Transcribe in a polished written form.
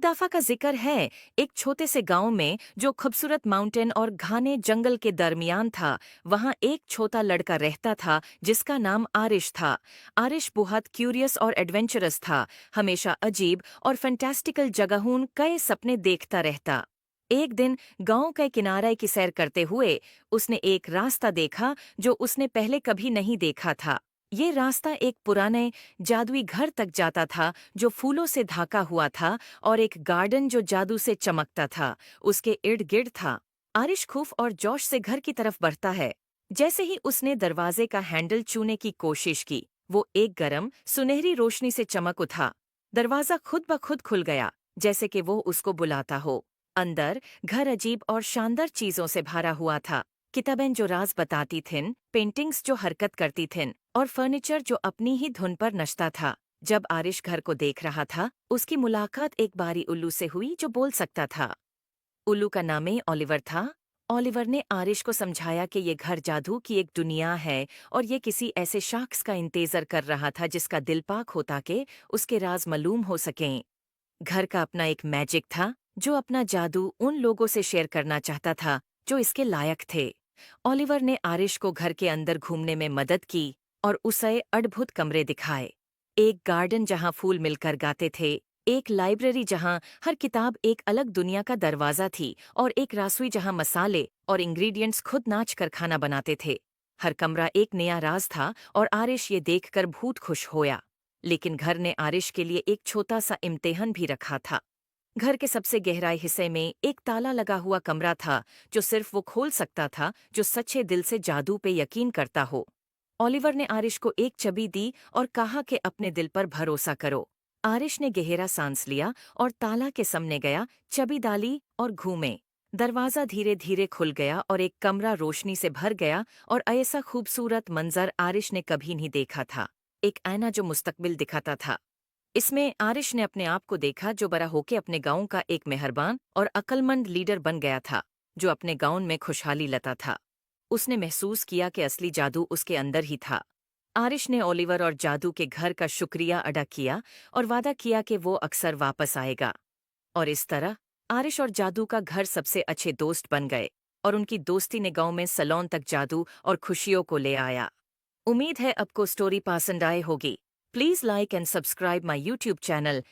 दफा का जिक्र है, एक छोटे से गांव में जो खूबसूरत माउंटेन और घने जंगल के दरमियान था। वहां एक छोटा लड़का रहता था जिसका नाम आरिश था। आरिश बहुत क्यूरियस और एडवेंचरस था, हमेशा अजीब और फैंटास्टिकल जगहों कई सपने देखता रहता। एक दिन गांव के किनारे की सैर करते हुए उसने एक रास्ता देखा जो उसने पहले कभी नहीं देखा था। ये रास्ता एक पुराने जादुई घर तक जाता था जो फूलों से ढका हुआ था, और एक गार्डन जो जादू से चमकता था उसके इर्द गिर्द था। आरिश खूफ और जोश से घर की तरफ बढ़ता है। जैसे ही उसने दरवाजे का हैंडल छूने की कोशिश की, वो एक गरम सुनहरी रोशनी से चमक उठा। दरवाजा खुद ब खुद खुल गया, जैसे कि वो उसको बुलाता हो। अंदर घर अजीब और शानदार चीजों से भरा हुआ था। किताबें जो राज बताती थीं, पेंटिंग्स जो हरकत करती थीं, और फर्नीचर जो अपनी ही धुन पर नचता था। जब आरिश घर को देख रहा था, उसकी मुलाकात एक बारी उल्लू से हुई जो बोल सकता था। उल्लू का नाम ही ओलिवर था। ओलिवर ने आरिश को समझाया कि ये घर जादू की एक दुनिया है, और ये किसी ऐसे शख्स का इंतजार कर रहा था जिसका दिल पाक होता कि उसके राज मालूम हो सकें। घर का अपना एक मैजिक था जो अपना जादू उन लोगों से शेयर करना चाहता था जो इसके लायक थे। ओलिवर ने आरिश को घर के अंदर घूमने में मदद की और उसे अद्भुत कमरे दिखाए। एक गार्डन जहां फूल मिलकर गाते थे, एक लाइब्रेरी जहां हर किताब एक अलग दुनिया का दरवाजा थी, और एक रसोई जहां मसाले और इंग्रेडिएंट्स खुद नाच कर खाना बनाते थे। हर कमरा एक नया राज था और आरिश ये देखकर बहुत खुश होया। लेकिन घर ने आरिश के लिए एक छोटा सा इम्तिहान भी रखा था। घर के सबसे गहराई हिस्से में एक ताला लगा हुआ कमरा था जो सिर्फ वो खोल सकता था जो सच्चे दिल से जादू पे यकीन करता हो। ओलिवर ने आरिश को एक चाबी दी और कहा कि अपने दिल पर भरोसा करो। आरिश ने गहरा सांस लिया और ताला के सामने गया, चाबी डाली और घूमे। दरवाजा धीरे धीरे खुल गया और एक कमरा रोशनी से भर गया, और ऐसा खूबसूरत मंजर आरिश ने कभी नहीं देखा था। एक आईना जो मुस्तकबिल दिखाता था। इसमें आरिश ने अपने आप को देखा जो बड़ा होके अपने गांव का एक मेहरबान और अक्लमंद लीडर बन गया था, जो अपने गांव में खुशहाली लाता था। उसने महसूस किया कि असली जादू उसके अंदर ही था। आरिश ने ओलिवर और जादू के घर का शुक्रिया अदा किया और वादा किया कि वो अक्सर वापस आएगा। और इस तरह आरिश और जादू का घर सबसे अच्छे दोस्त बन गए, और उनकी दोस्ती ने गांव में सलोन तक जादू और खुशियों को ले आया। उम्मीद है आपको स्टोरी पसंद आए होगी। Please like and subscribe my YouTube channel.